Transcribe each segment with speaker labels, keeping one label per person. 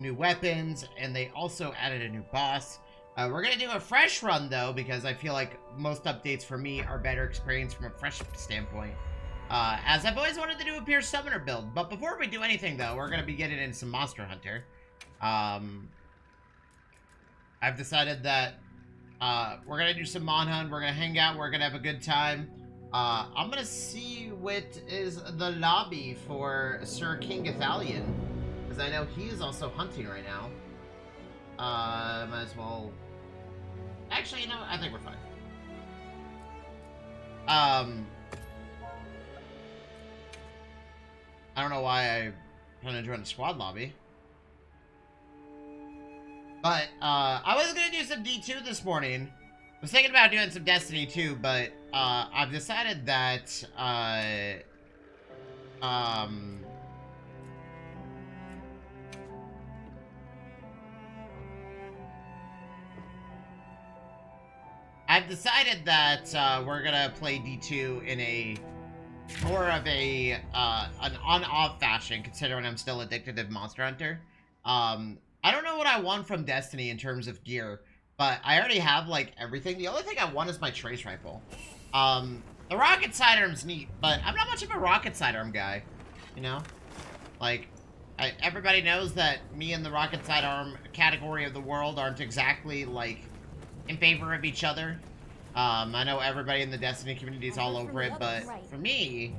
Speaker 1: new weapons, and they also added a new boss. We're gonna do a fresh run though, because I feel like most updates for me are better experience from a fresh standpoint. As I've always wanted to do a Pierce Summoner build. But before we do anything though, we're gonna be getting in some Monster Hunter. I've decided that we're gonna do some Mon Hunt, we're gonna hang out, we're gonna have a good time. I'm gonna see what is the lobby for Sir King Ithalian, because I know he is also hunting right now. Might as well... Actually, you know, I think we're fine. I don't know why I'm trying to join the squad lobby. But, I was gonna do some D2 this morning. I was thinking about doing some Destiny 2, but, I've decided that, I've decided that, we're gonna play D2 in a more of a, an on-off fashion, considering I'm still addicted to Monster Hunter. I don't know what I want from Destiny in terms of gear, but I already have, like, everything. The only thing I want is my trace rifle. The rocket sidearm's neat, but I'm not much of a rocket sidearm guy, you know? Like, everybody knows that me and the rocket sidearm category of the world aren't exactly, like, in favor of each other. I know everybody in the Destiny community is all over it, but for me,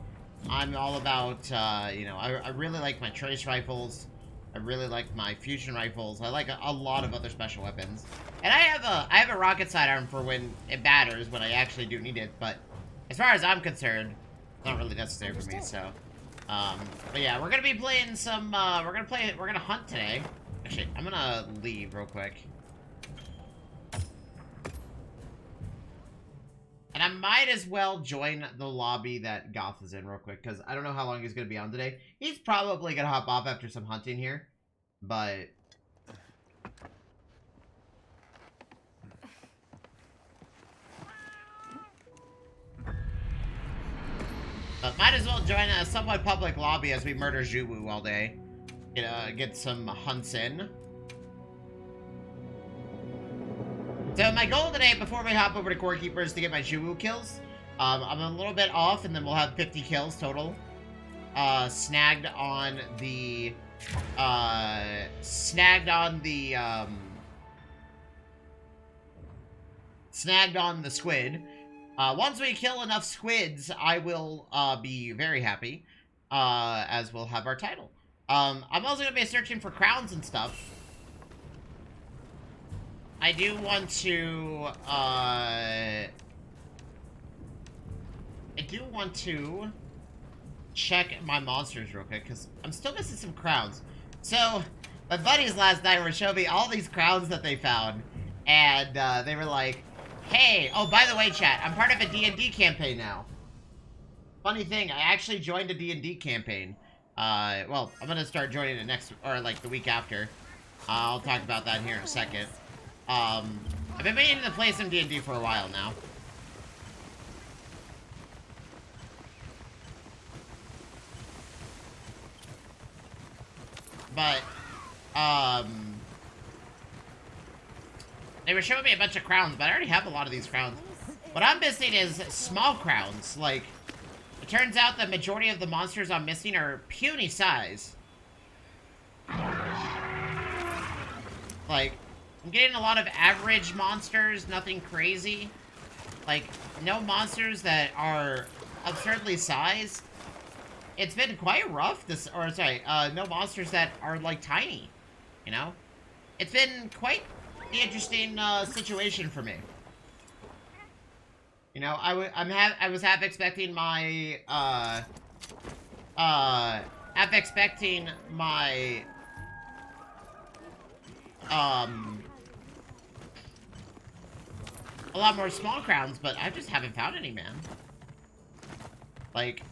Speaker 1: I'm all about, you know, I really like my trace rifles. I really like my fusion rifles. I like a lot of other special weapons. And I have a rocket sidearm for when it matters, when I actually do need it, but as far as I'm concerned, it's not really necessary for me, so. But yeah, we're gonna be playing some, we're gonna hunt today. Actually, I'm gonna leave real quick. And I might as well join the lobby that Goth is in real quick, because I don't know how long he's going to be on today. He's probably going to hop off after some hunting here, but... But might as well join a somewhat public lobby as we murder Juwu all day. Get some hunts in. So my goal today, before we hop over to Core Keeper, is to get my Juwu kills. I'm a little bit off, and then we'll have 50 kills total. Snagged on the squid. Once we kill enough squids, I will be very happy, as we'll have our title. I'm also going to be searching for crowns and stuff. I do want to check my monsters real quick, because I'm still missing some crowns. So, my buddies last night were showing me all these crowns that they found, and they were like, hey, oh, by the way, chat, I'm part of a D&D campaign now. Funny thing, I actually joined a D&D campaign. Well, I'm gonna start joining it next, or like the week after. I'll talk about that here in a second. I've been meaning to play some D&D for a while now. But, they were showing me a bunch of crowns, but I already have a lot of these crowns. What I'm missing is small crowns. Like, it turns out the majority of the monsters I'm missing are puny size. Like, I'm getting a lot of average monsters, nothing crazy. Like, no monsters that are absurdly sized. It's been quite rough, no monsters that are, like, tiny, you know? It's been quite the interesting, situation for me. You know, I was half expecting my, a lot more small crowns, but I just haven't found any, man. Like,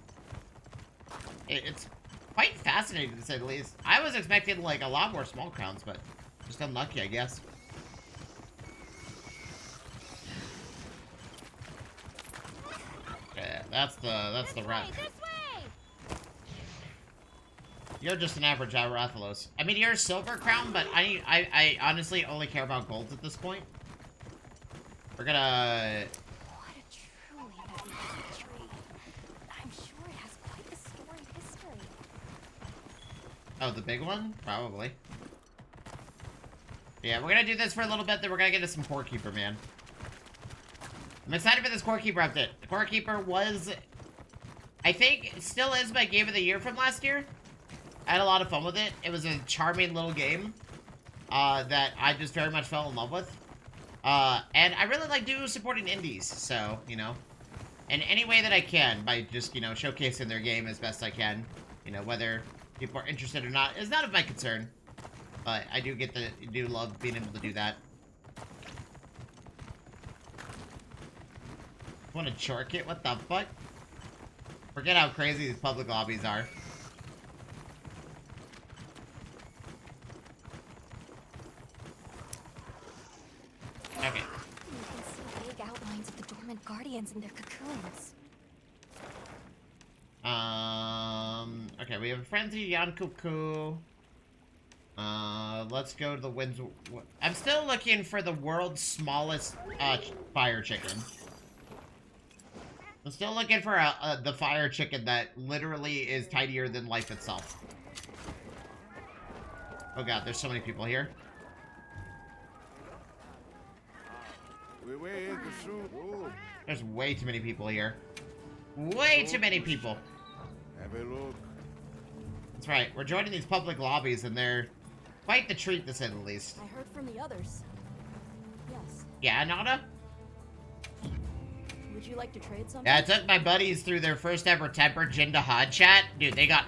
Speaker 1: it's quite fascinating, to say the least. I was expecting, like, a lot more small crowns, but just unlucky, I guess. Yeah, that's the rat. You're just an average Arathalos. I mean, you're a silver crown, but I honestly only care about golds at this point. We're gonna...
Speaker 2: What a truly magnificent tree. I'm sure it has quite a storied history.
Speaker 1: Oh, the big one? Probably. Yeah, we're gonna do this for a little bit, then we're gonna get to some Core Keeper, man. I'm excited for this Core Keeper update. The Core Keeper was... I think it still is my game of the year from last year. I had a lot of fun with it. It was a charming little game that I just very much fell in love with. And I really like supporting indies, so, you know. In any way that I can, by just, you know, showcasing their game as best I can. You know, whether people are interested or not is none of my concern. But I do love being able to do that. Want to chork it? What the fuck? Forget how crazy these public lobbies are. Okay.
Speaker 2: You can see big outlines of the dormant guardians in their cocoons.
Speaker 1: Okay, we have a Frenzy, Yankuku. Let's go to the winds. I'm still looking for the world's smallest, fire chicken. I'm still looking for the fire chicken that literally is tinier than life itself. Oh god, there's so many people here. There's way too many people here. Way too many people.
Speaker 3: Have a look.
Speaker 1: That's right, we're joining these public lobbies and they're quite the treat, to say the least.
Speaker 2: I heard from the others. Yes.
Speaker 1: Yeah, Nada?
Speaker 2: Would you like to trade something?
Speaker 1: Yeah, I took my buddies through their first ever Tempered Jindahad chat. Dude, they got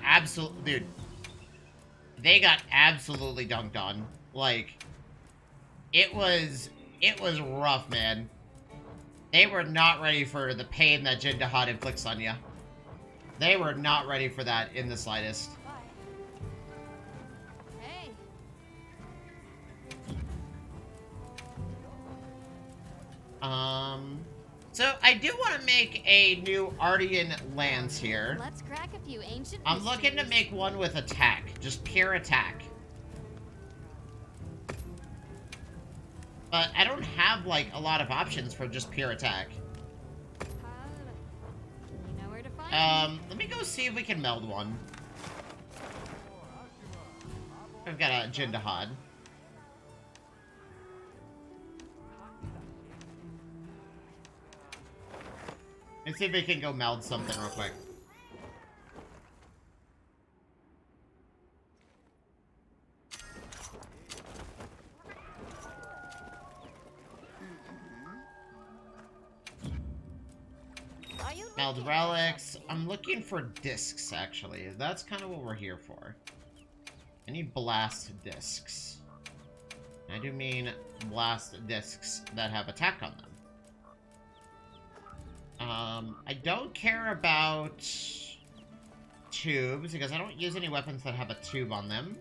Speaker 1: they got absolutely dunked on. Like, it was rough, man. They were not ready for the pain that Jindahad inflicts on you. They were not ready for that in the slightest.
Speaker 2: Bye. Hey.
Speaker 1: So I do want to make a new Ardean lance here.
Speaker 2: Let's crack a few ancient
Speaker 1: I'm looking to make one with attack. Just pure attack. But I don't have, like, a lot of options for just pure attack.
Speaker 2: You know where to find
Speaker 1: Let me go see if we can meld one. I've got a Jindahad. Let's see if we can go meld something real quick. Meld relics. I'm looking for discs, actually. That's kind of what we're here for. I need blast discs. I do mean blast discs that have attack on them. I don't care about tubes, because I don't use any weapons that have a tube on them.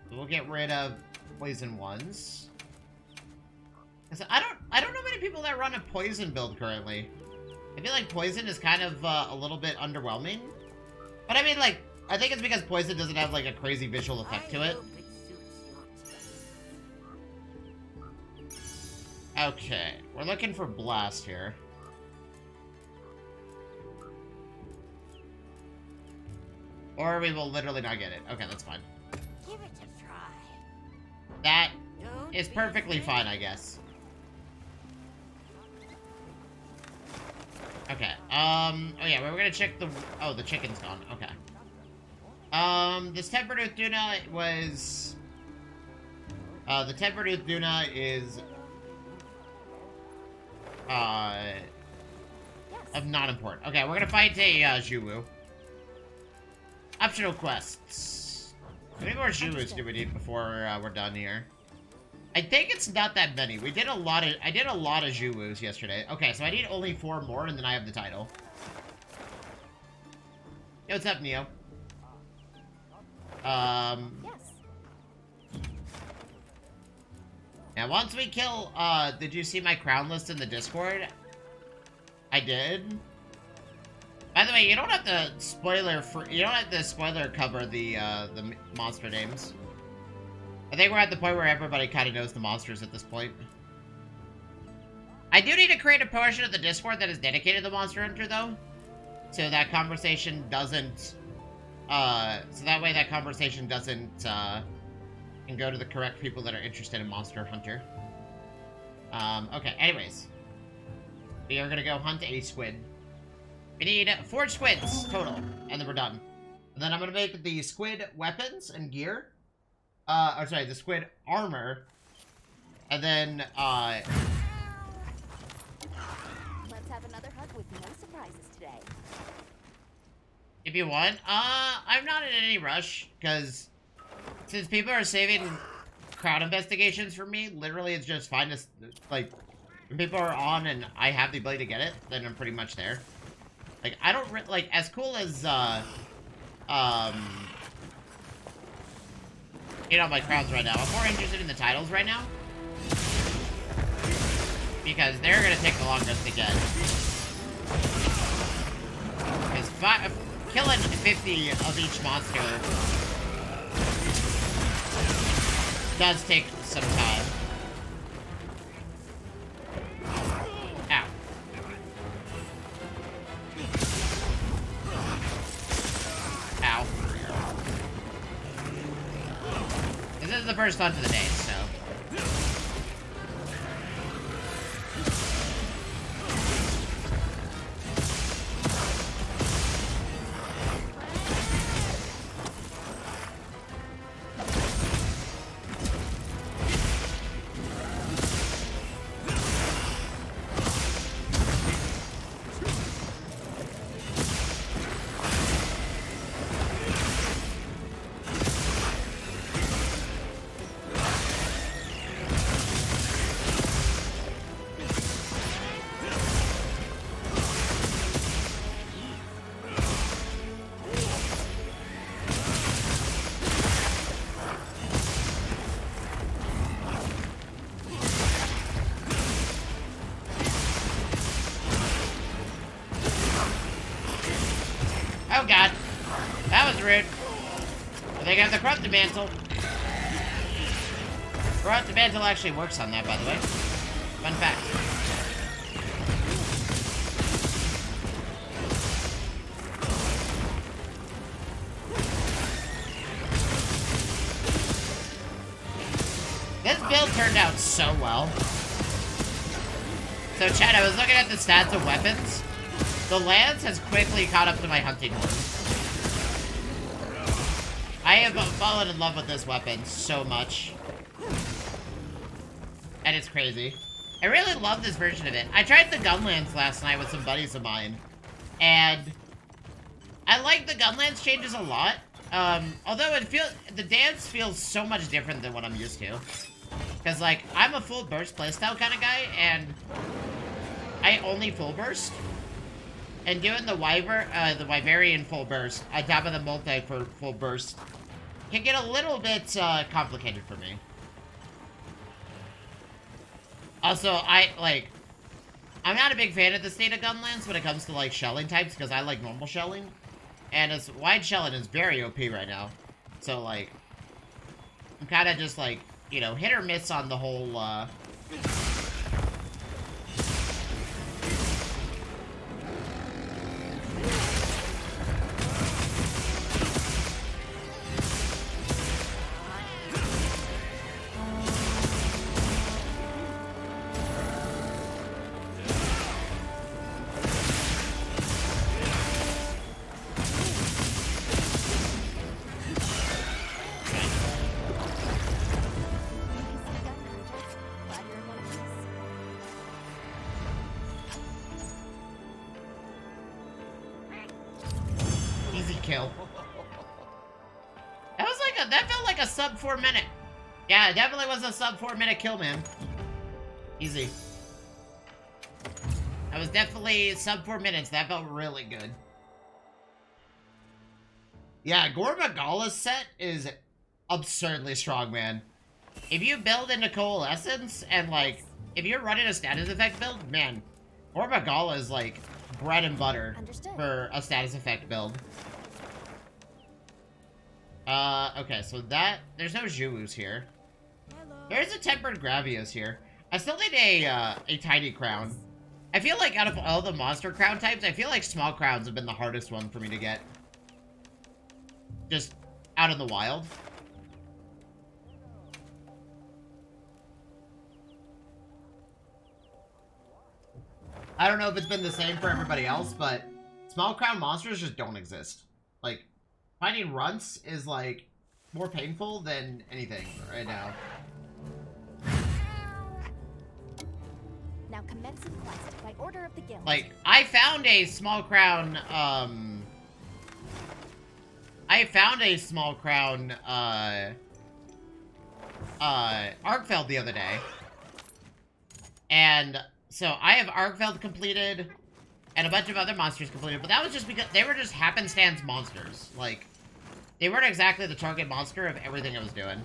Speaker 1: So we'll get rid of poison ones. I don't know many people that run a poison build currently. I feel like poison is kind of a little bit underwhelming. But I mean, like, I think it's because poison doesn't have, like, a crazy visual effect to it. Okay, we're looking for blast here. Or we will literally not get it. Okay, that's fine.
Speaker 2: Give it a try.
Speaker 1: That is perfectly fine, I guess. Okay, oh yeah, we're gonna check the... Oh, the chicken's gone. Okay. This Tempered Uthuna was... the Tempered Uthuna is... of non-import. Okay, we're gonna fight a, Zhuwu. Optional quests. How many more Zhuwus do we need before, we're done here? I think it's not that many. I did a lot of Zhuwus yesterday. Okay, so I need only 4 more, and then I have the title. Yo, what's up, Neo?
Speaker 2: Yes.
Speaker 1: Now, once we kill, did you see my crown list in the Discord? I did. By the way, you don't have to spoiler cover the monster names. I think we're at the point where everybody kind of knows the monsters at this point. I do need to create a portion of the Discord that is dedicated to Monster Hunter, though. So that conversation doesn't... so that way that conversation doesn't, can go to the correct people that are interested in Monster Hunter. Okay, anyways. We are gonna go hunt a squid. We need 4 squids total, and then we're done. And then I'm gonna make the squid weapons and gear. Or sorry, the squid armor. And then,
Speaker 2: Let's have another hug with no surprises today.
Speaker 1: if you want, I'm not in any rush, because since people are saving crowd investigations for me, literally it's just fine to, like, when people are on and I have the ability to get it, then I'm pretty much there. Like, I don't, like, as cool as, you know, my crowds right now. I'm more interested in the titles right now. Because they're gonna take the longest to get. Because killing 50 of each monster does take some time. Ow. Ow. This is the first hunt of the day, so... Oh god. That was rude. I think I have the corrupted mantle. Corrupted mantle actually works on that, by the way. Fun fact. This build turned out so well. So Chad, I was looking at the stats of weapons. The lance has quickly caught up to my hunting horn. I have fallen in love with this weapon so much. And it's crazy. I really love this version of it. I tried the gun lance last night with some buddies of mine. And I like the gun lance changes a lot. Although the dance feels so much different than what I'm used to. Because, like, I'm a full burst playstyle kind of guy, and I only full burst. And doing the Wyverian full burst on top of the multi for full burst can get a little bit complicated for me. Also, I'm not a big fan of the state of gun lance when it comes to like shelling types because I like normal shelling, and it's wide shelling is very OP right now. So like, I'm kind of just like, you know, hit or miss on the whole. Kill. That felt like a sub 4 minute. Yeah, it definitely was a sub 4 minute kill, man. Easy. That was definitely sub 4 minutes. That felt really good. Yeah, Gormagala's set is absurdly strong, man. If you build into Coalescence and like, if you're running a status effect build, man, Gormagala is like bread and butter
Speaker 2: Understood.
Speaker 1: for a status effect build. Okay, so there's no Juwus here.
Speaker 2: Hello.
Speaker 1: There's a tempered Gravios here. I still need a tiny crown. I feel like out of all the monster crown types, I feel like small crowns have been the hardest one for me to get. Just out in the wild. I don't know if it's been the same for everybody else, but small crown monsters just don't exist. Like, finding runts is, like, more painful than anything right now.
Speaker 2: Now commencing quest by order of the guild.
Speaker 1: Like, I found a small crown, Arkfeld the other day. And so I have Arkfeld completed and a bunch of other monsters completed, but that was just because they were just happenstance monsters. Like, they weren't exactly the target monster of everything I was doing.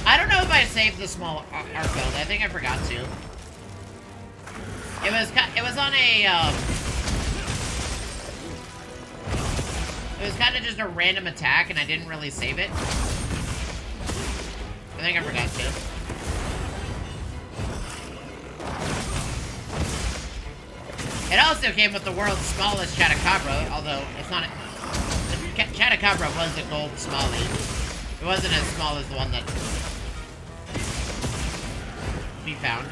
Speaker 1: I don't know if I saved the small Arkfeld. I think I forgot to. It was on a, it was kind of just a random attack, and I didn't really save it. I think I forgot to. It also came with the world's smallest Chatacabra, although it's not... The Chatacabra was a gold smallie. It wasn't as small as the one that we found.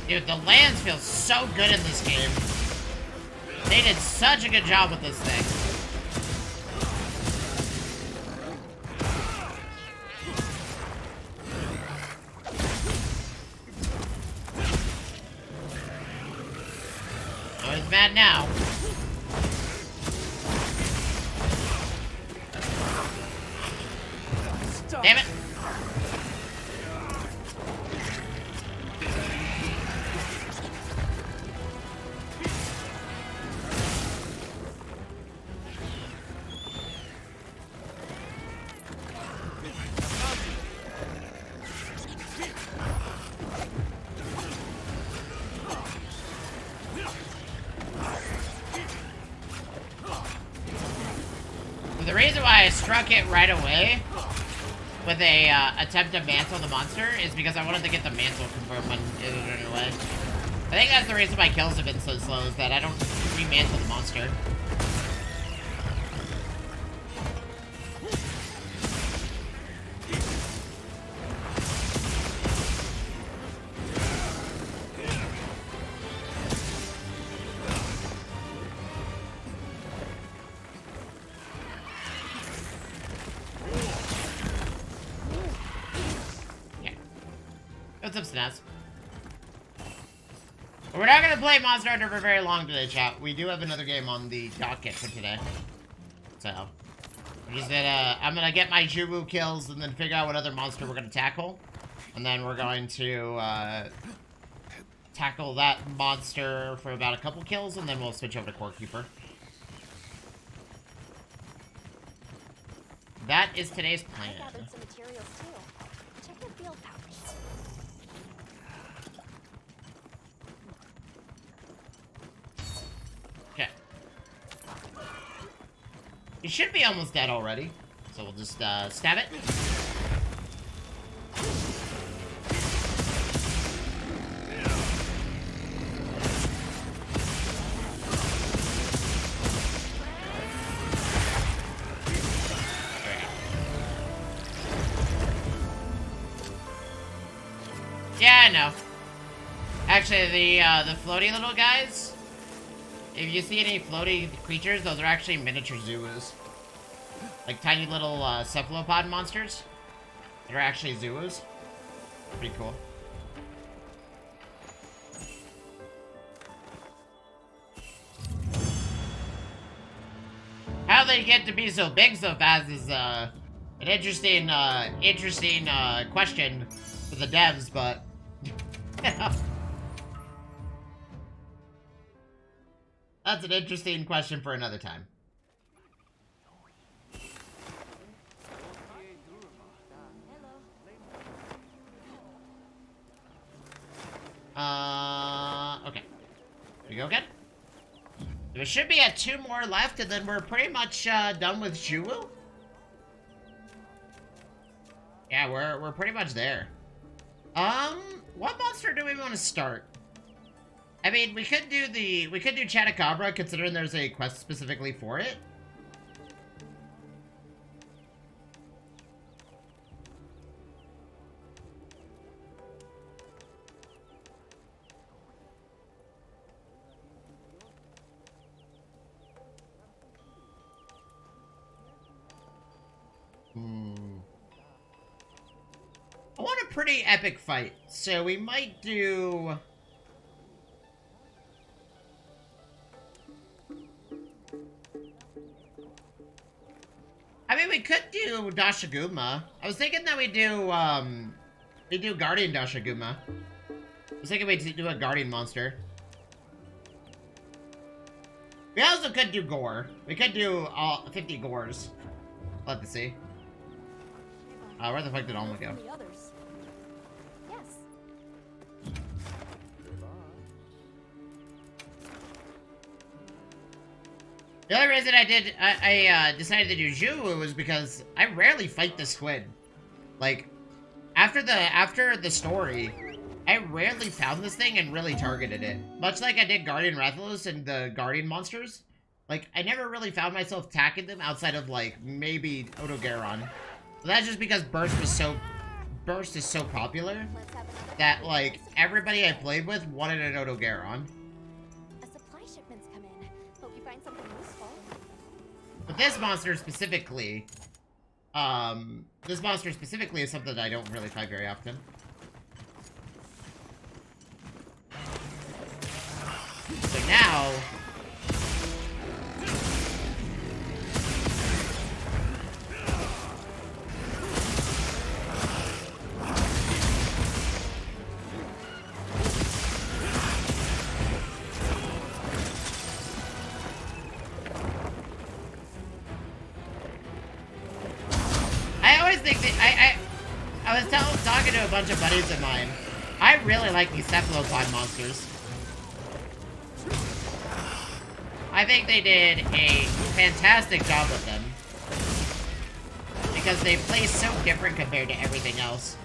Speaker 1: Dude, the lands feel so good in this game. They did such a good job with this thing. Oh, he's mad now. Stop. Damn it. The reason why I struck it right away with a attempt to mantle the monster is because I wanted to get the mantle confirmed when it was running away. I think that's the reason my kills have been so slow, is that I don't remantle the monster. What's up, Snaz? We're not gonna play Monster Hunter for very long today, chat. We do have another game on the docket for today. So, I'm just gonna, I'm gonna get my Juwu kills and then figure out what other monster we're gonna tackle. And then we're going to, tackle that monster for about a couple kills, and then we'll switch over to Core Keeper. That is today's plan.
Speaker 2: I gathered some materials too. Check your field pouch.
Speaker 1: Okay. He should be almost dead already. So we'll just stab it. Yeah, I know. Actually, the floaty little guys, if you see any floaty creatures, those are actually miniature zoos. Like tiny little cephalopod monsters that are actually zoos. Pretty cool. How they get to be so big so fast is an interesting question for the devs, but that's an interesting question for another time. Okay. We go again? There should be at 2 more left, and then we're pretty much done with Juwu. Yeah, we're pretty much there. What monster do we want to start? I mean, we could do Chatacabra, considering there's a quest specifically for it. I want a pretty epic fight, so we might do... I mean, we could do Dashaguma. I was thinking that we do Guardian Dashaguma. I was thinking we'd do a Guardian monster. We also could do Gore. We could do all 50 Gores. I'll have to see. Where the fuck did Alma go?
Speaker 2: Yes.
Speaker 1: The only reason I decided to do Juwu was because I rarely fight the squid. Like, after the story, I rarely found this thing and really targeted it. Much like I did Guardian Rathalos and the Guardian monsters. Like, I never really found myself attacking them outside of, like, maybe Odogaron. But that's just because Burst is so popular that, like, everybody I played with wanted an Odogaron.
Speaker 2: A supply shipment's come in. Hope you find something useful.
Speaker 1: But this monster specifically is something that I don't really fight very often. So now... I was talking to a bunch of buddies of mine. I really like these cephalopod monsters. I think they did a fantastic job with them. Because they play so different compared to everything else.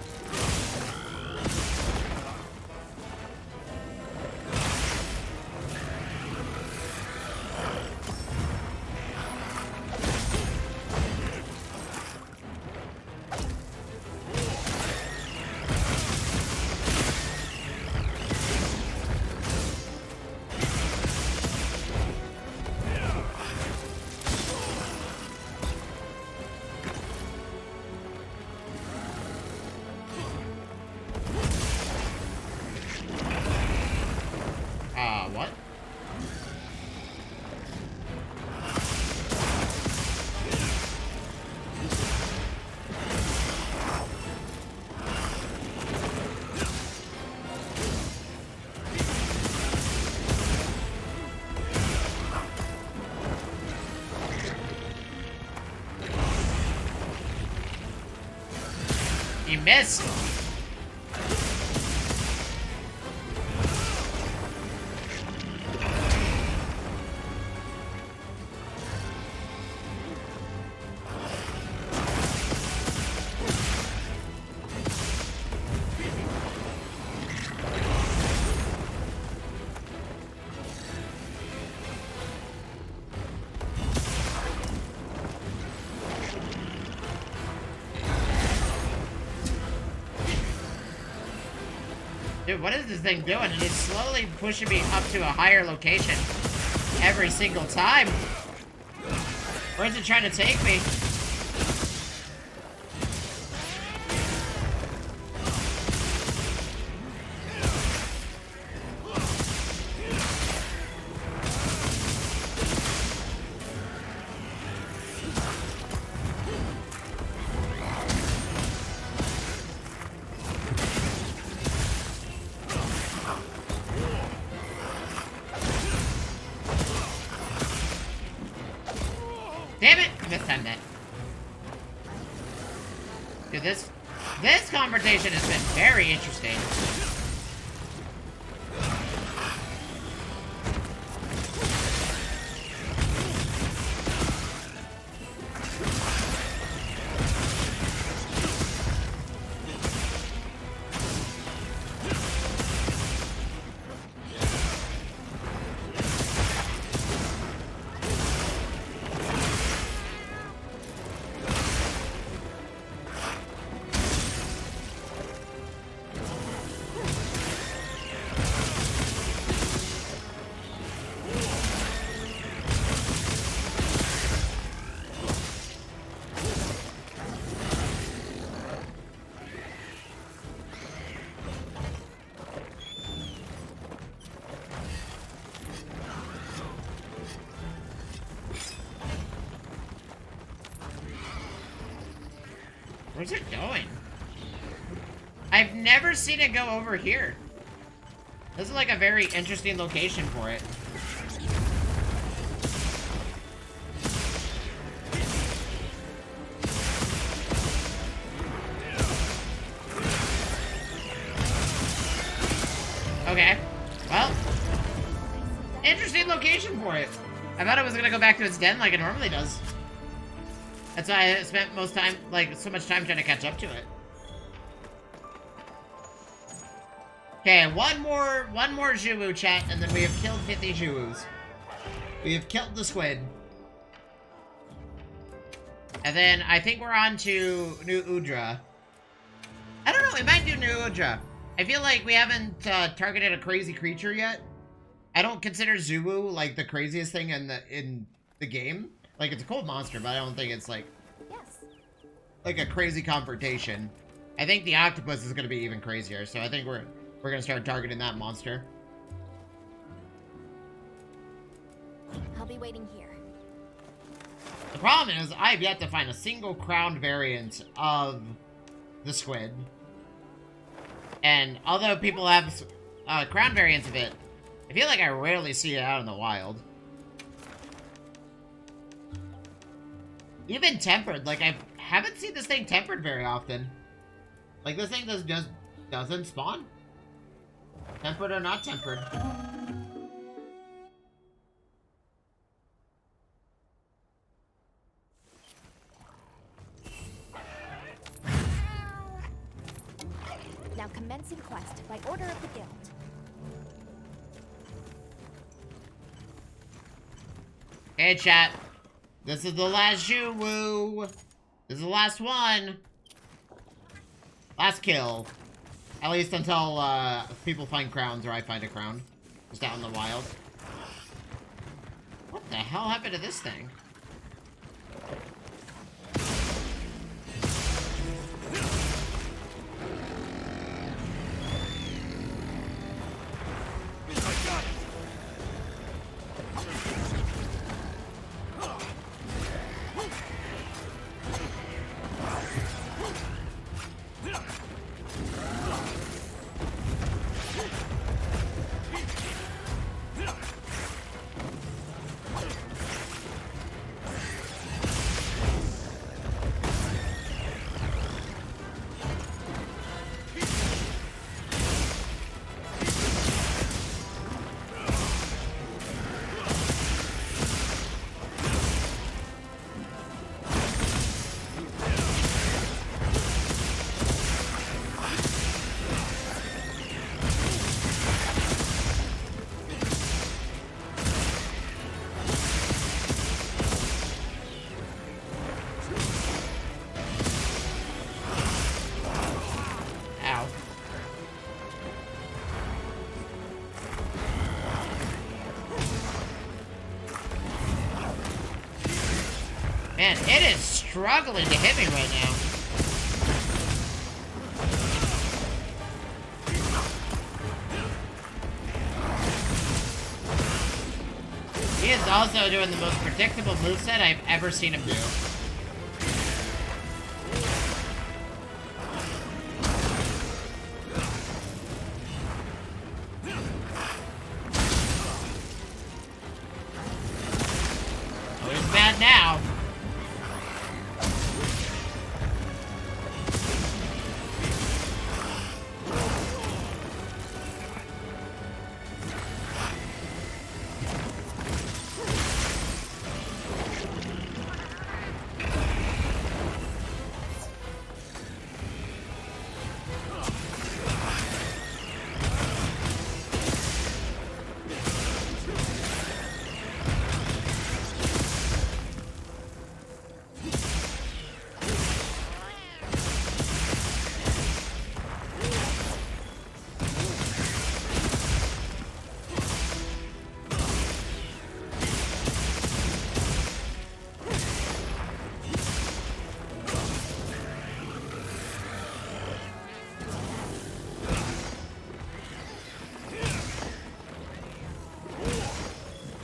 Speaker 1: You missed! Dude, what is this thing doing? It is slowly pushing me up to a higher location every single time. Where's it trying to take me? Damn it! I missed that. Dude, this conversation has been very interesting. Where's it going? I've never seen it go over here. This is like a very interesting location for it. Okay. Well, interesting location for it. I thought it was gonna go back to its den like it normally does. That's why I spent so much time trying to catch up to it. Okay, one more Juwu chat, and then we have killed 50 Juwus. We have killed the squid. And then I think we're on to New Udra. I don't know, we might do New Udra. I feel like we haven't targeted a crazy creature yet. I don't consider Zuwu like the craziest thing in the game. Like, it's a cool monster, but I don't think it's like a crazy confrontation. I think the octopus is gonna be even crazier, so I think we're gonna start targeting that monster.
Speaker 2: I'll be waiting here.
Speaker 1: The problem is, I've yet to find a single crowned variant of the squid. And although people have crown variants of it, I feel like I rarely see it out in the wild. Even tempered, like I haven't seen this thing tempered very often. Like this thing just doesn't spawn. Tempered or not tempered.
Speaker 2: Now commencing quest by order of the guild.
Speaker 1: Hey chat, this is the last Juwu. This is the last one. Last kill. At least until people find crowns or I find a crown. Just out in the wild. What the hell happened to this thing? Man, it is struggling to hit me right now. He is also doing the most predictable moveset I've ever seen him do. Oh, he's mad now.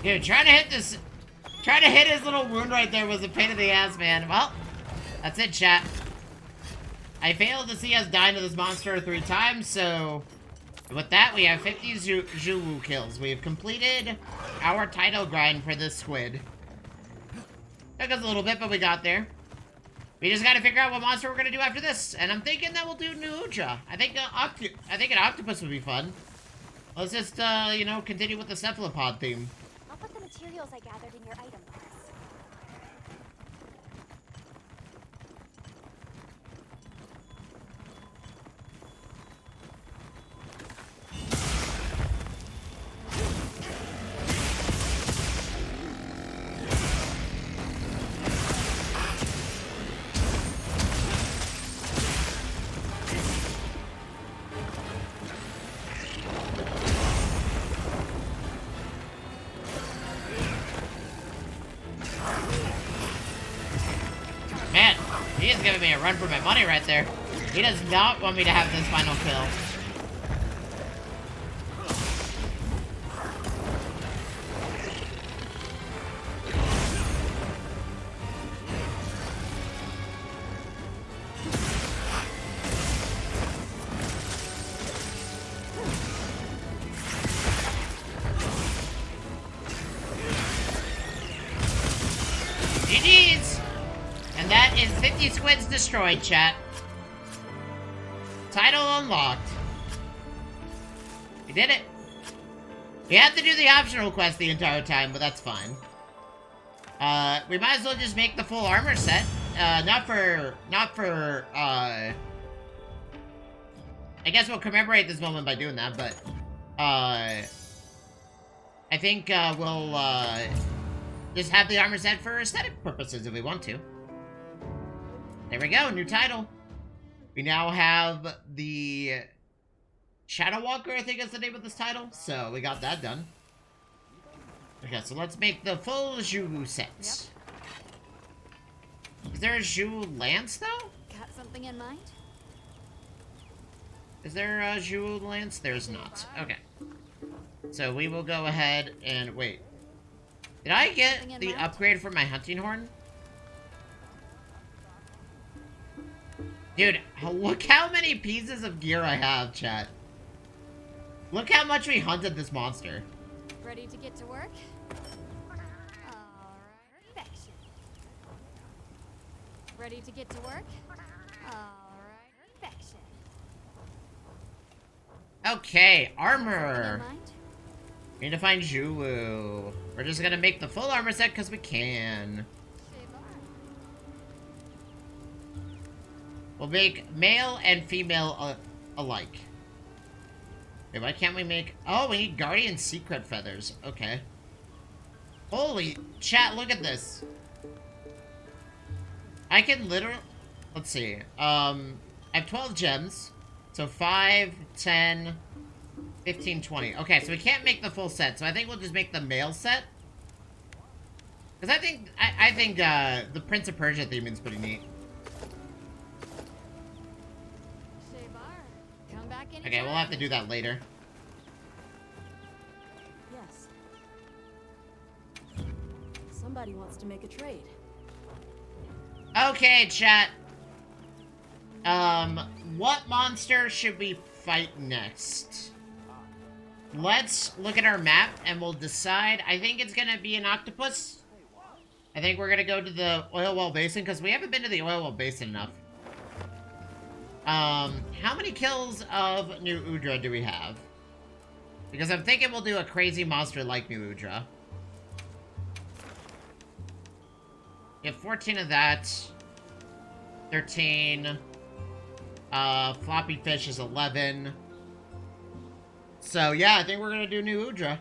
Speaker 1: Dude, trying to hit his little wound right there was a pain in the ass, man. Well, that's it, chat. I failed to see us die to this monster 3 times, so with that, we have 50 Zulu kills. We have completed our title grind for this squid. Took us a little bit, but we got there. We just gotta figure out what monster we're gonna do after this, and I'm thinking that we'll do Nuja. I think an octopus would be fun. Let's just, you know, continue with the cephalopod theme.
Speaker 2: I'll put the materials I gathered in your item box.
Speaker 1: Man, he is giving me a run for my money right there. He does not want me to have this final kill. GG's! And that is 50 squids destroyed, chat. Title unlocked. We did it. We had to do the optional quest the entire time, but that's fine. We might as well just make the full armor set. Not for, I guess we'll commemorate this moment by doing that, but, I think, we'll, just have the armor set for aesthetic purposes if we want to. There we go, new title. We now have the Shadow Walker, I think is the name of this title. So we got that done. Okay, so let's make the full Zhu set. Yep. Is there a Zhu Lance, though?
Speaker 2: Got something in mind?
Speaker 1: Is there a Zhu Lance? There's not. Okay. So we will go ahead and wait. Did I get the upgrade for my hunting horn? Dude, look how many pieces of gear I have, chat. Look how much we hunted this monster.
Speaker 2: Ready to get to work? Alright, perfection. Ready to get to work? Alright, perfection.
Speaker 1: Okay, armor.
Speaker 2: Something in mind?
Speaker 1: We need to find Zulu. We're just gonna make the full armor set because we can. We'll make male and female alike. Wait, why can't we make... Oh, we need Guardian Secret Feathers. Okay. Holy... Chat, look at this. I can literally... Let's see. I have 12 gems. So 5, 10, 15, 20. Okay, so we can't make the full set. So I think we'll just make the male set. Because I think the Prince of Persia theme is pretty neat.
Speaker 2: Come back in.
Speaker 1: Okay, we'll have to do that later.
Speaker 3: Yes. Somebody wants to make a trade.
Speaker 1: Okay, chat. What monster should we fight next? Let's look at our map and we'll decide. I think it's gonna be an octopus. I think we're gonna go to the oil well basin because we haven't been to the oil well basin enough. How many kills of New Udra do we have? Because I'm thinking we'll do a crazy monster like New Udra. We have 14 of that. 13. Floppy fish is 11. So, yeah, I think we're gonna do New Udra.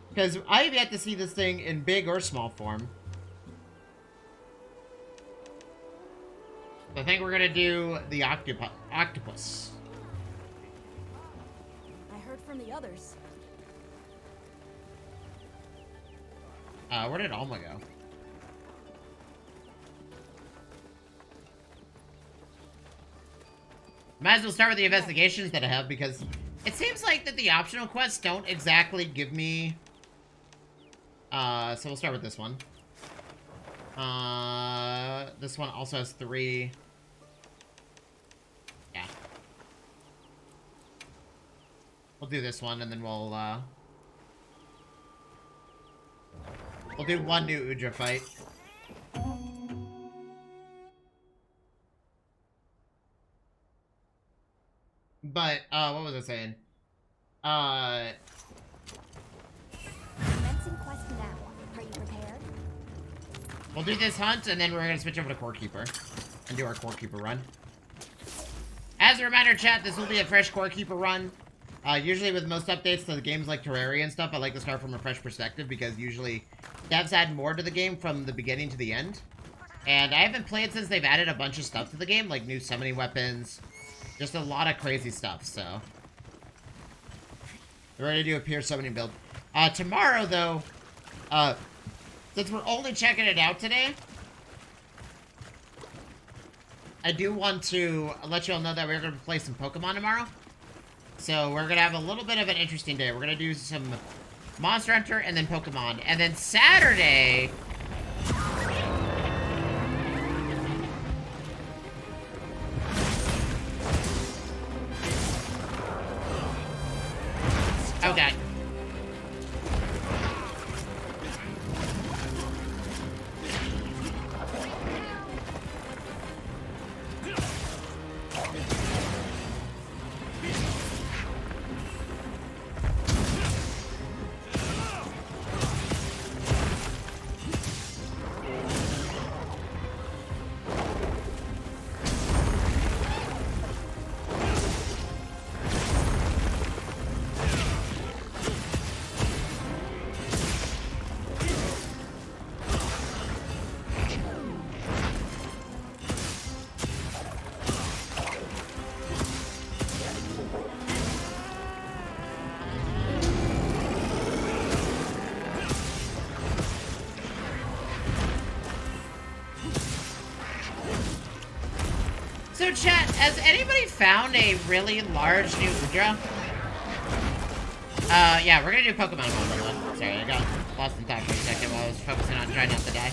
Speaker 1: Because I've yet to see this thing in big or small form. I think we're gonna do the octopus.
Speaker 3: I heard from the others.
Speaker 1: Where did Alma go? Might as well start with the investigations that I have, because it seems like that the optional quests don't exactly give me... so we'll start with this one. This one also has 3... Yeah. We'll do this one, and then we'll do one New Udra fight. But, what was I saying?
Speaker 2: Commencing quest now. Are you prepared?
Speaker 1: We'll do this hunt, and then we're gonna switch over to Core Keeper. And do our Core Keeper run. As a reminder, chat, this will be a fresh Core Keeper run. Usually with most updates to the games like Terraria and stuff, I like to start from a fresh perspective, because usually devs add more to the game from the beginning to the end. And I haven't played since they've added a bunch of stuff to the game, like new summoning weapons. Just a lot of crazy stuff, so. We're ready to do a pure summoning build. Tomorrow, though, since we're only checking it out today, I do want to let you all know that we're going to play some Pokemon tomorrow. So we're going to have a little bit of an interesting day. We're going to do some Monster Hunter and then Pokemon. And then Saturday... Okay. So chat, has anybody found a really large New Udra? Yeah, we're gonna do Pokemon one. Sorry, I got lost in thought for a second while I was focusing on trying not to die.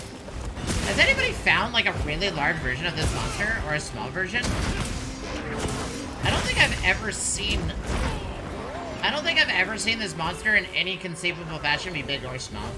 Speaker 1: Has anybody found like a really large version of this monster, or a small version? I don't think I've ever seen this monster in any conceivable fashion be big or small.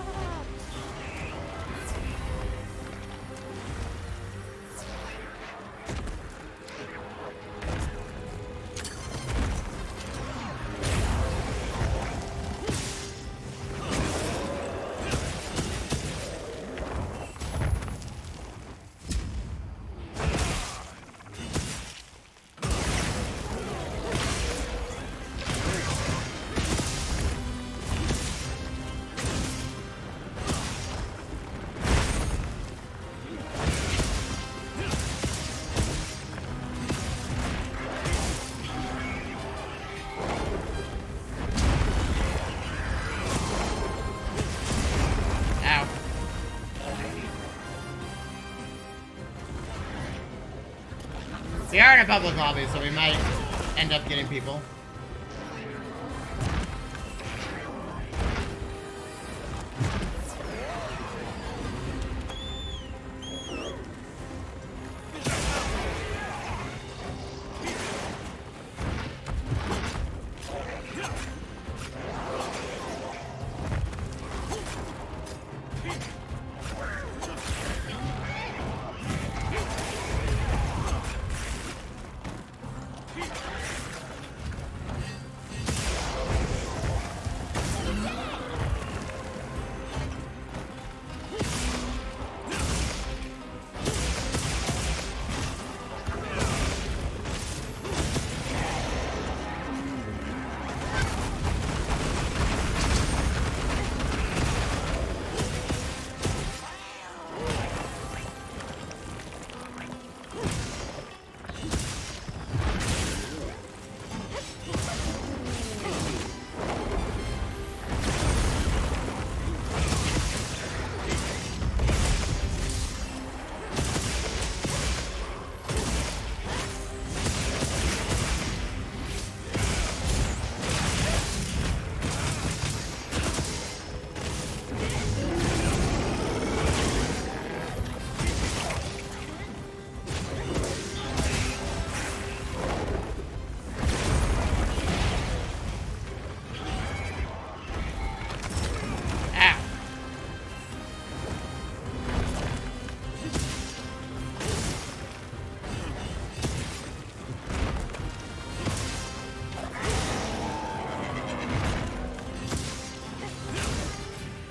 Speaker 1: We are in a public lobby, so we might end up getting people.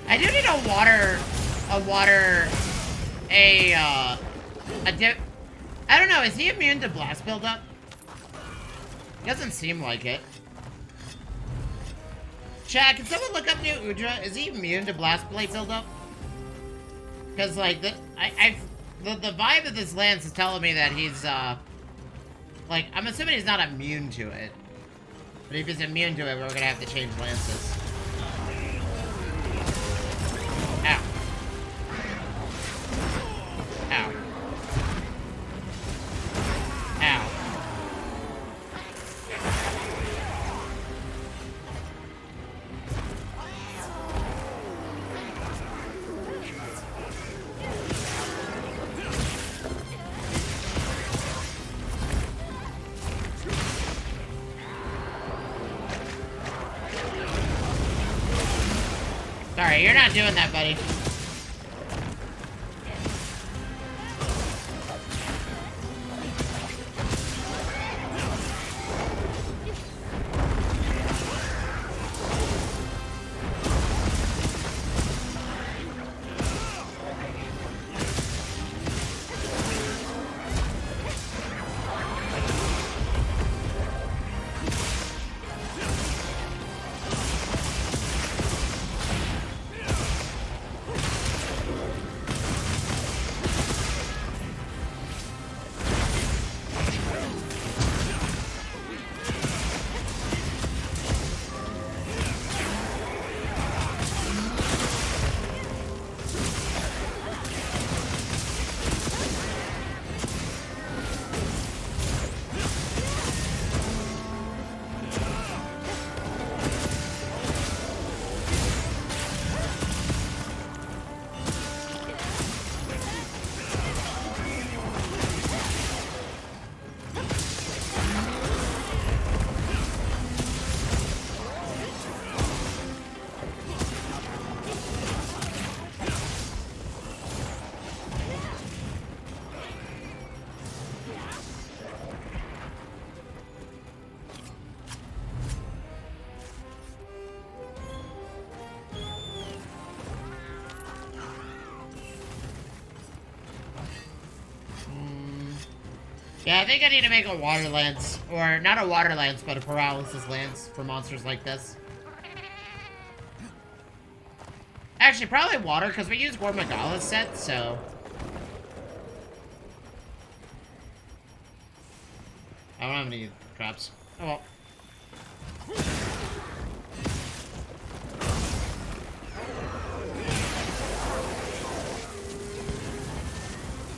Speaker 1: I do need I don't know, is he immune to blast buildup? Doesn't seem like it. Chat, can someone look up new Udra? Is he immune to blast blade buildup? Because like the vibe of this lance is telling me that he's like, I'm assuming he's not immune to it. But if he's immune to it, we're gonna have to change lances. Ow. Ow. Ow. Sorry, you're not doing that, buddy. Yeah, I think I need to make a water lance. Or, not a water lance, but a paralysis lance for monsters like this. Actually, probably water, because we use Gormagala's set, so... I don't have any traps. Oh well.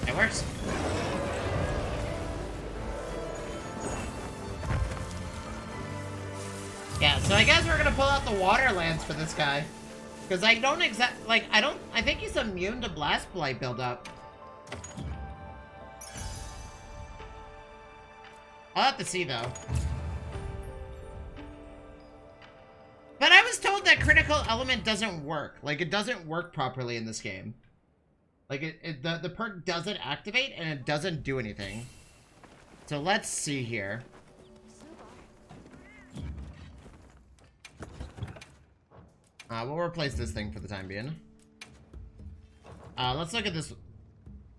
Speaker 1: It works. So I guess we're gonna pull out the water lance for this guy. Because I don't I think he's immune to Blast Blight buildup. I'll have to see, though. But I was told that critical element doesn't work. Like, it doesn't work properly in this game. Like, the perk doesn't activate, and it doesn't do anything. So let's see here. We'll replace this thing for the time being. Let's look at this.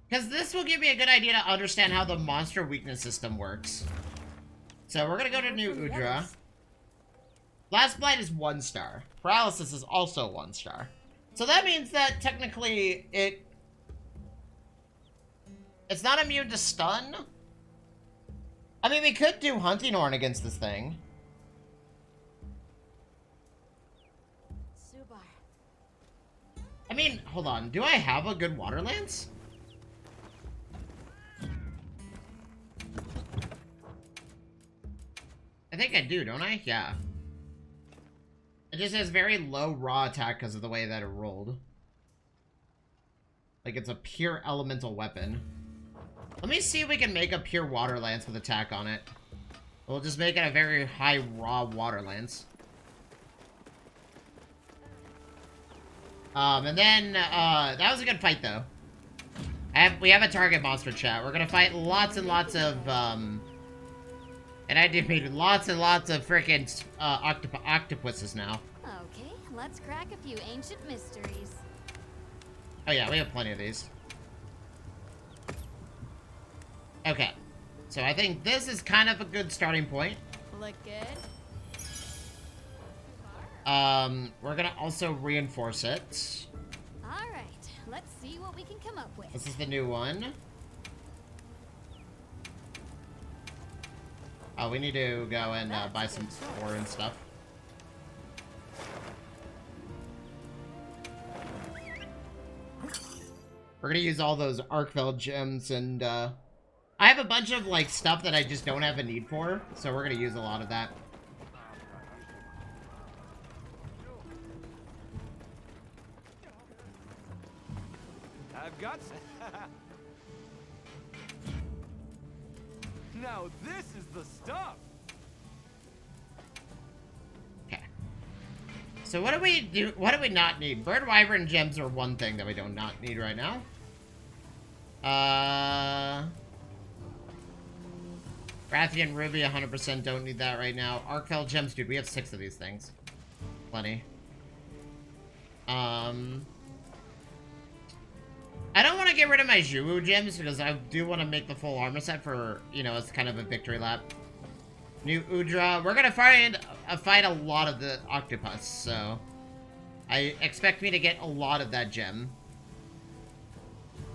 Speaker 1: Because this will give me a good idea to understand how the monster weakness system works. So we're gonna go to New Udra. Blast Blight is 1 star. Paralysis is also 1 star. So that means that technically it's not immune to stun. I mean, we could do Hunting Horn against this thing. I mean, hold on. Do I have a good water lance? I think I do, don't I? Yeah. It just has very low raw attack because of the way that it rolled. Like, it's a pure elemental weapon. Let me see if we can make a pure water lance with attack on it. We'll just make it a very high raw water lance. And then, that was a good fight, though. We have a target monster, chat. We're gonna fight lots and lots of, and I defeated lots and lots of frickin' octopuses now.
Speaker 2: Okay, let's crack a few ancient mysteries.
Speaker 1: Oh yeah, we have plenty of these. Okay. So I think this is kind of a good starting point.
Speaker 2: Look good.
Speaker 1: We're gonna also reinforce it.
Speaker 2: Alright, let's see what we can come up with.
Speaker 1: This is the new one. Oh, we need to go and buy some ore and stuff. We're gonna use all those Arkfell gems, and I have a bunch of like stuff that I just don't have a need for, so we're gonna use a lot of that.
Speaker 4: I've got Now this is the stuff.
Speaker 1: Okay. So what do we do? What do we not need? Bird Wyvern gems are one thing that we do not need right now. Rathian Ruby, 100% don't need that right now. Arkfell gems, dude, we have 6 of these things. Plenty. I don't want to get rid of my Zhuwu gems because I do want to make the full armor set for, you know, it's kind of a victory lap. New Udra. We're going to fight a lot of the octopus, so I expect me to get a lot of that gem.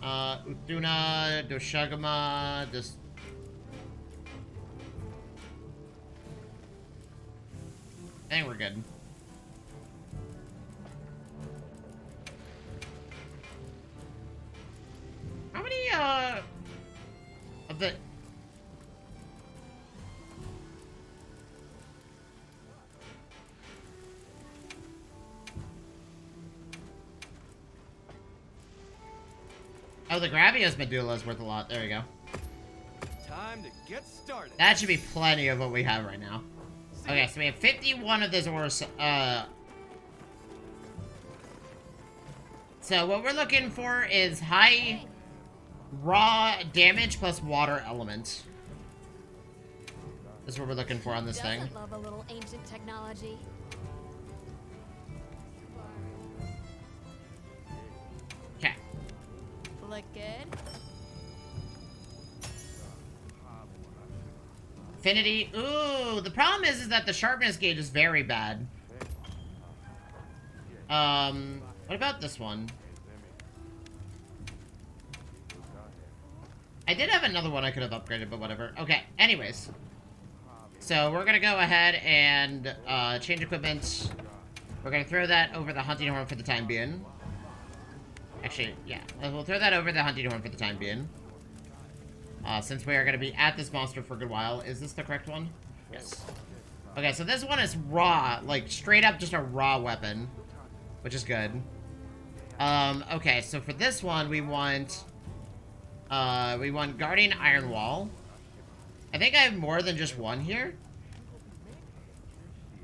Speaker 1: Utuna, Doshagama, just... I think we're good. How many, of the... Oh, the Gravios Medulla is worth a lot. There we go.
Speaker 4: Time to get started.
Speaker 1: That should be plenty of what we have right now. Okay, so we have 51 of this ore. So what we're looking for is high raw damage plus water element. That's what we're looking for on this thing.
Speaker 2: Doesn't love a little ancient technology.
Speaker 1: Okay.
Speaker 2: Look good.
Speaker 1: Affinity. Ooh, the problem is that the sharpness gauge is very bad. What about this one? I did have another one I could have upgraded, but whatever. Okay, anyways. So we're gonna go ahead and change equipment. We're gonna throw that over the hunting horn for the time being. Actually, yeah, we'll throw that over the hunting horn for the time being. Since we are gonna be at this monster for a good while. Is this the correct one? Yes. Okay, so this one is raw, like straight up just a raw weapon, which is good. Okay, so for this one we want Guardian Iron Wall. I think I have more than just one here.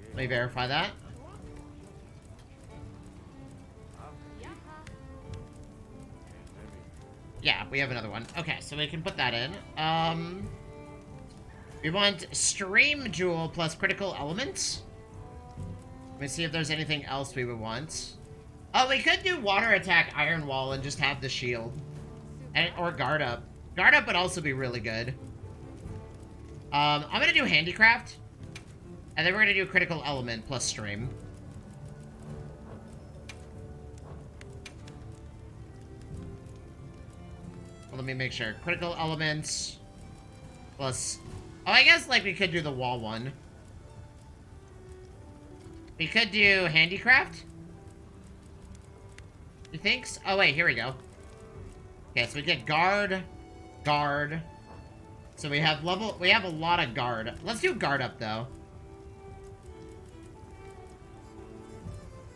Speaker 1: Let me verify that. Yeah, we have another one. Okay, so we can put that in. We want Stream Jewel plus Critical Elements. Let me see if there's anything else we would want. Oh, we could do Water Attack Iron Wall and just have the shield. Or Guard Up. Guard Up would also be really good. I'm gonna do Handicraft. And then we're gonna do Critical Element plus Stream. Well, let me make sure. Critical Elements plus... Oh, I guess, like, we could do the wall one. We could do Handicraft? You think? Oh, wait, here we go. Okay, so we get Guard, Guard. So we have a lot of Guard. Let's do Guard Up, though.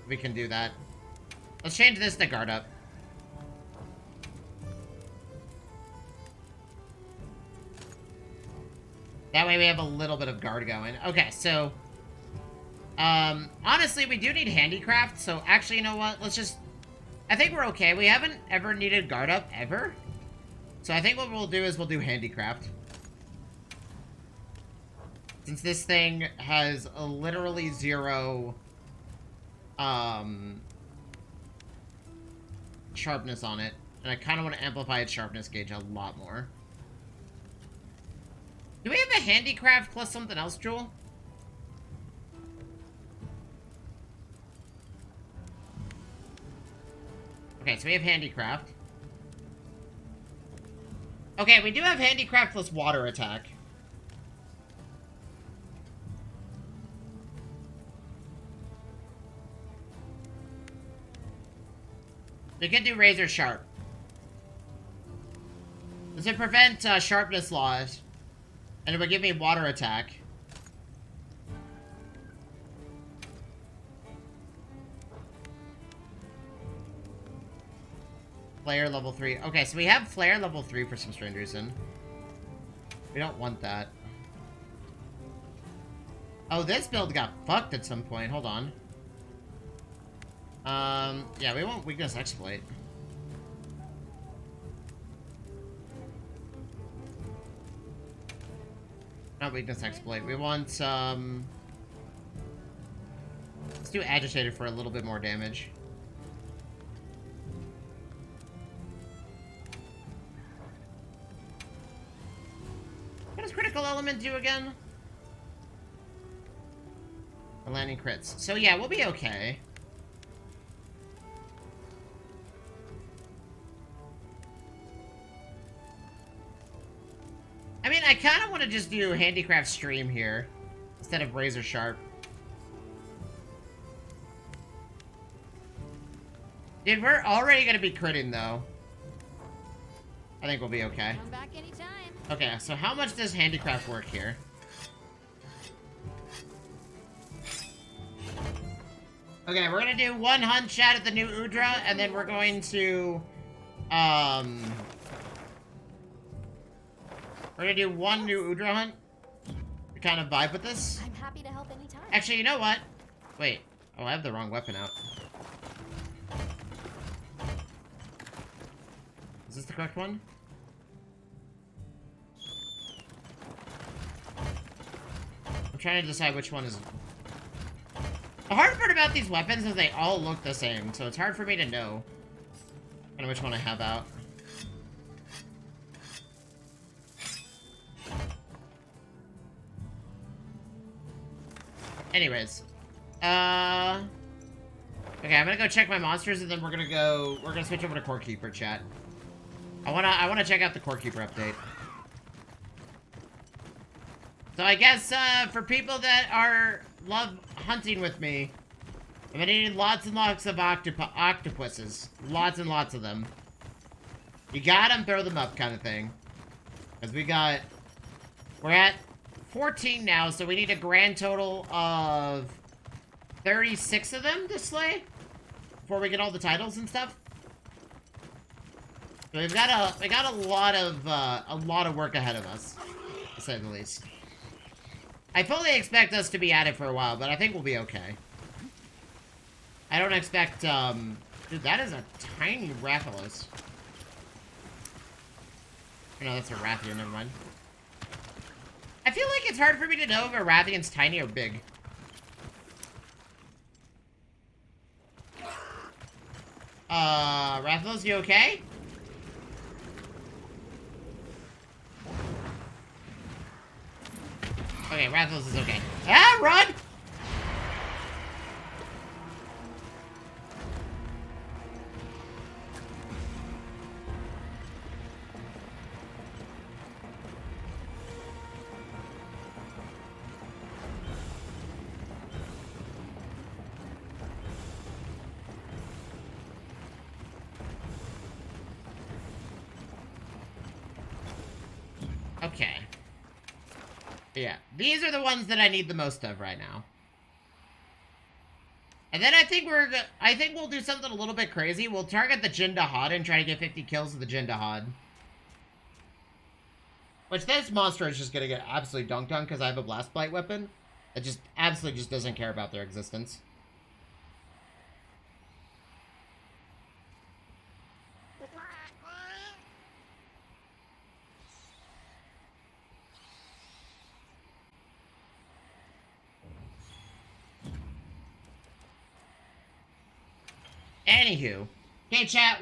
Speaker 1: We can do that. Let's change this to Guard Up. That way we have a little bit of guard going. Okay, so... honestly, we do need Handicraft, so actually, you know what? Let's just... I think we're okay. We haven't ever needed Guard Up, ever. So I think what we'll do is we'll do Handicraft. Since this thing has literally zero... sharpness on it. And I kind of want to amplify its sharpness gauge a lot more. Do we have a Handicraft plus something else, Jewel? Okay, so we have Handicraft. Okay, we do have Handicraft plus Water Attack. We could do Razor Sharp. Does it prevent sharpness loss? And it would give me Water Attack. Flare level 3. Okay, so we have Flare level 3 for some strange reason. We don't want that. Oh, this build got fucked at some point. Hold on. Yeah, we want Weakness Exploit. Not Weakness Exploit. We want, let's do Agitated for a little bit more damage. What does Critical Element do again? The landing crits. So yeah, we'll be okay. I mean, I kind of want to just do Handicraft Stream here instead of Razor Sharp. Dude, we're already going to be critting, though. I think we'll be okay.
Speaker 2: Come back anytime.
Speaker 1: Okay, so how much does Handicraft work here? Okay, we're going to do one hunt shot at the new Udra, and then we're going to, we're gonna do one new Udra hunt to kind of vibe with this.
Speaker 2: I'm happy to help anytime.
Speaker 1: Actually, you know what? Wait. Oh, I have the wrong weapon out. Is this the correct one? I'm trying to decide which one is... The hard part about these weapons is they all look the same, so it's hard for me to know kind of which one I have out. Anyways, okay, I'm gonna go check my monsters, and then we're gonna switch over to Core Keeper chat. I wanna check out the Core Keeper update. So I guess, for people that love hunting with me, I'm gonna need lots and lots of octopuses. Lots and lots of them. You got them, throw them up kind of thing. Because we're at 14 now, so we need a grand total of 36 of them to slay before we get all the titles and stuff. So we got a lot of work ahead of us, to say the least. I fully expect us to be at it for a while, but I think we'll be okay. I don't expect, dude, that is a tiny Rathalos. Oh, no, that's a Rathian, never mind. I feel like it's hard for me to know if a Rathian's tiny or big. Rathalos, you okay? Okay, Rathalos is okay. Ah, run! Okay. Yeah, these are the ones that I need the most of right now. And then I think we'll do something a little bit crazy. We'll target the Jindahad and try to get 50 kills with the Jindahad. Which this monster is just gonna get absolutely dunked on because I have a Blast Blight weapon. It just absolutely just doesn't care about their existence. Anywho. Okay, chat,